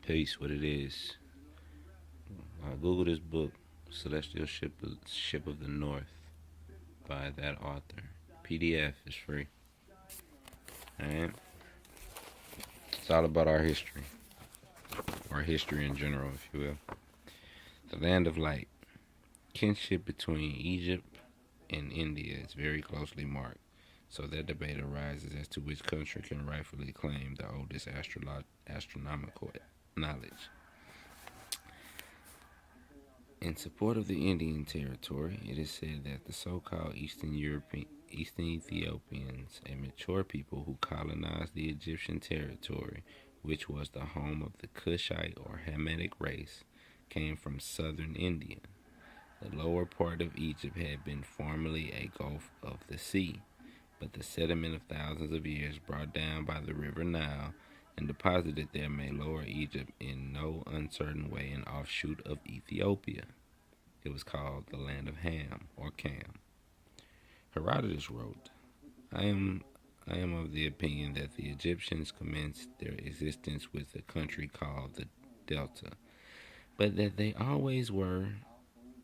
Peace, what it is. Google this book, Celestial Ship of the North, by that author. PDF is free. Alright? It's all about our history, or history in general, if you will. The land of light. Kinship between Egypt and India is very closely marked, so that debate arises as to which country can rightfully claim the oldest astronomical knowledge. In support of the Indian territory, it is said that the so-called Eastern Ethiopians, a mature people who colonized the Egyptian territory, which was the home of the Kushite or Hamitic race, came from southern India. The lower part of Egypt had been formerly a gulf of the sea, but the sediment of thousands of years brought down by the river Nile and deposited there made Lower Egypt in no uncertain way an offshoot of Ethiopia. It was called the land of Ham or Cam. Herodotus wrote, I am of the opinion that the Egyptians commenced their existence with a country called the Delta, but that they always were,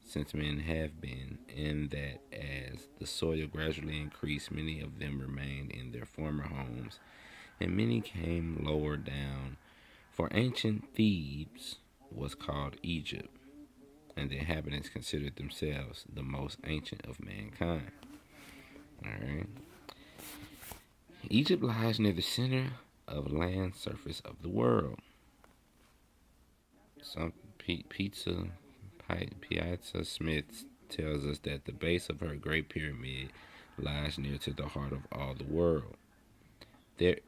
since men have been, and that as the soil gradually increased, many of them remained in their former homes, and many came lower down, for ancient Thebes was called Egypt, and the inhabitants considered themselves the most ancient of mankind. Alright. Egypt lies near the center of land surface of the world. Some Piazza Smith tells us that the base of her Great Pyramid lies near to the heart of all the world. There,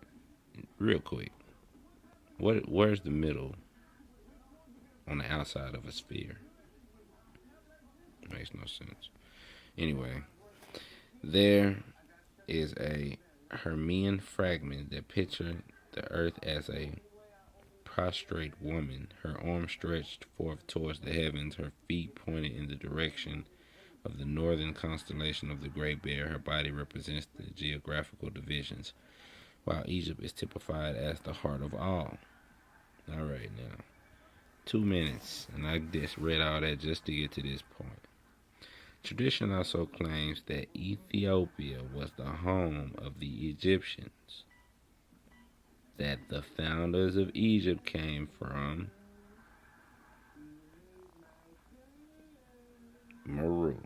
real quick, where's the middle on the outside of a sphere? Makes no sense. Anyway, there is a Hermean fragment that pictures the earth as a prostrate woman, her arms stretched forth towards the heavens, her feet pointed in the direction of the northern constellation of the Great Bear. Her body represents the geographical divisions, while Egypt is typified as the heart of all. All right, now 2 minutes, and I just read all that just to get to this point. Tradition also claims that Ethiopia was the home of the Egyptians, that the founders of Egypt came from Meru,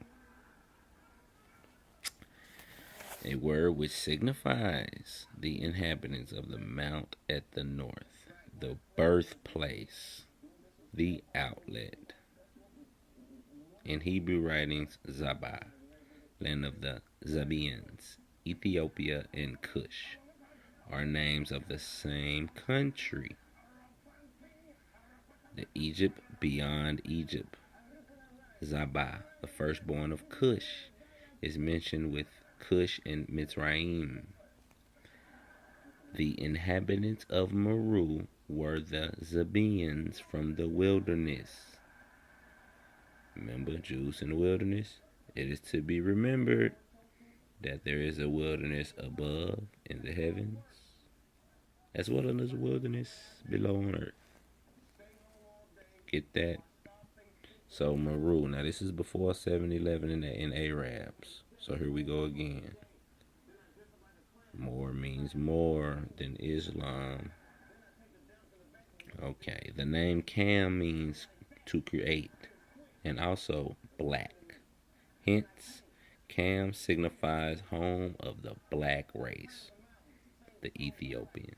a word which signifies the inhabitants of the mount at the north, the birthplace, the outlet. In Hebrew writings, Zabah, land of the Zabians, Ethiopia, and Cush, are names of the same country. The Egypt beyond Egypt, Zabah, the firstborn of Cush, is mentioned with Cush and Mitzrayim. The inhabitants of Meru were the Zabians from the wilderness. Remember, Jews in the wilderness? It is to be remembered that there is a wilderness above in the heavens, as well as a wilderness below on earth. Get that? So Meru. Now this is before 7-Eleven and Arabs. So here we go again. More means more than Islam. Okay. The name Cam means to create, and also black. Hence, Cam signifies home of the black race, the Ethiopians.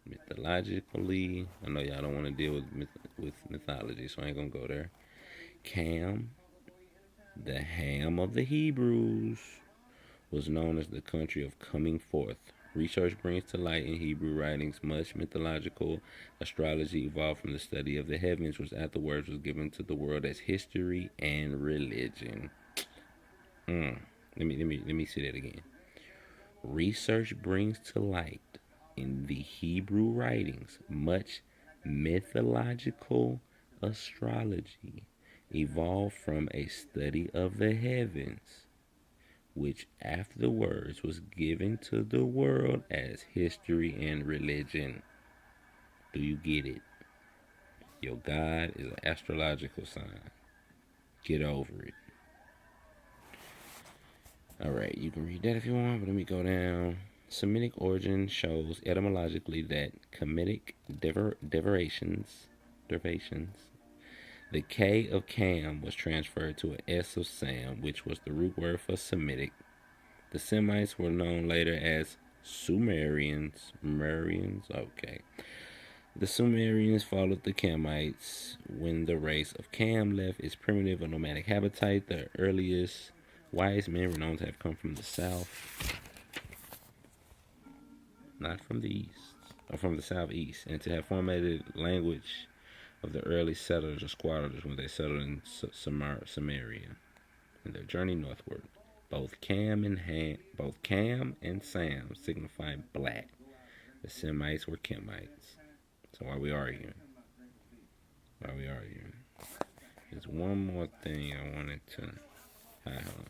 Mythologically, I know y'all don't want to deal with mythology, so I ain't gonna go there. Cam, the Ham of the Hebrews, was known as the country of coming forth. Research brings to light in Hebrew writings much mythological astrology evolved from the study of the heavens, which afterwards was given to the world as history and religion. Let me say that again. Research brings to light in the Hebrew writings much mythological astrology evolved from a study of the heavens, which afterwards was given to the world as history and religion. Do you get it? Your God is an astrological sign. Get over it. Alright, you can read that if you want, but let me go down. Semitic origin shows etymologically that Kemitic derivations, the K of Cam was transferred to an S of Sam, which was the root word for Semitic. The Semites were known later as Sumerians. Okay. The Sumerians followed the Kemites. When the race of Cam left its primitive or nomadic habitat, the earliest wise men were known to have come from the south, not from the east, or from the southeast, and to have formulated language of the early settlers or squatters when they settled in Samaria. In their journey northward, both Cam and Sam signify black. The Semites were Kemites. So why we arguing? There's one more thing I wanted to. Hold on.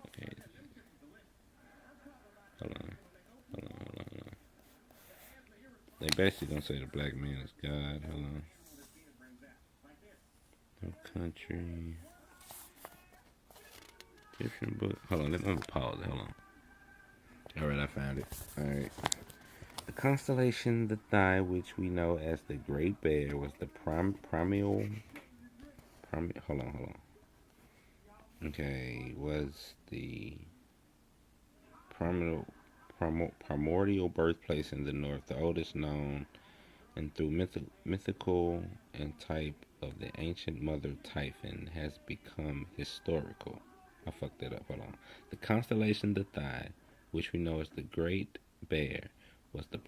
Okay. Hold on. They basically gonna say the black man is God. Hold on. No country. Different book. Hold on. Let me pause it. Hold on. Alright, I found it. Alright. The constellation, the Thigh, which we know as the Great Bear, was the primeval. Hold on. Okay, was the primordial birthplace in the north, the oldest known, and through mythical and type of the ancient mother Typhon, has become historical. I fucked that up. Hold on. The constellation, the Thigh, which we know as the Great Bear, was the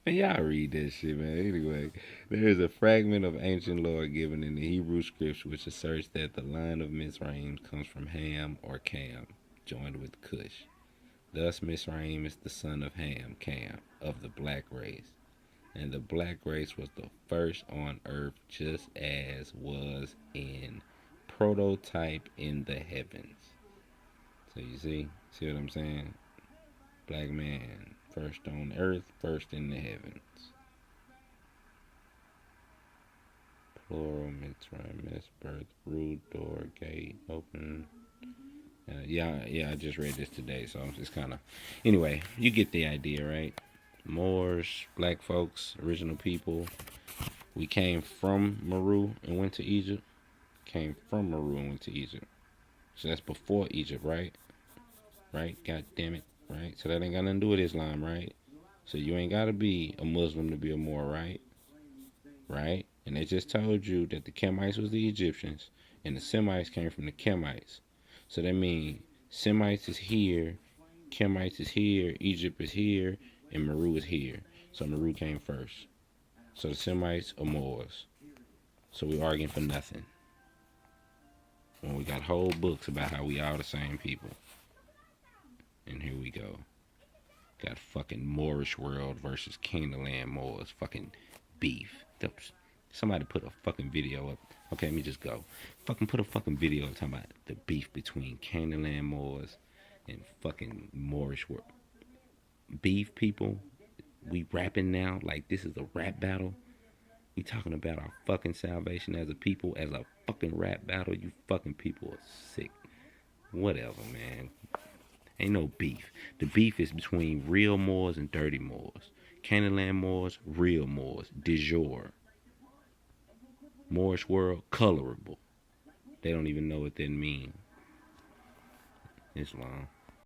Man, y'all read that shit, man. Anyway, there is a fragment of ancient lore given in the Hebrew scripture which asserts that the line of Mizraim comes from Ham or Cam, joined with Cush. Thus, Mizraim is the son of Ham, Cam, of the black race. And the black race was the first on earth, just as was in prototype in the heavens. So you see what I'm saying? Black man, first on earth, first in the heavens. Plural, Mitzrayim, birth, root, door, gate, open. Yeah, I just read this today, so it's kind of... Anyway, you get the idea, right? Moors, black folks, original people. We came from Meru and went to Egypt. So that's before Egypt, right? Right? God damn it. Right? So that ain't got nothing to do with Islam, right? So you ain't got to be a Muslim to be a Moor, right? Right? And they just told you that the Kemites was the Egyptians and the Semites came from the Kemites. So that means Semites is here, Kemites is here, Egypt is here, and Meru is here. So Meru came first. So the Semites are Moors. So we arguing for nothing. When we got whole books about how we all the same people. And here we go. Got fucking Moorish world versus King of Land Moors. Fucking beef. Somebody put a fucking video up. Okay, let me just go. Fucking put a fucking video up talking about the beef between Canaan Land Moors and fucking Moorish world. Beef, people. We rapping now like this is a rap battle. We talking about our fucking salvation as a people, as a fucking rap battle. You fucking people are sick. Whatever, man. Ain't no beef. The beef is between real Moors and dirty Moors. Canaan Land Moors, real Moors. De jure. Moorish world, colorable. They don't even know what that means. Islam.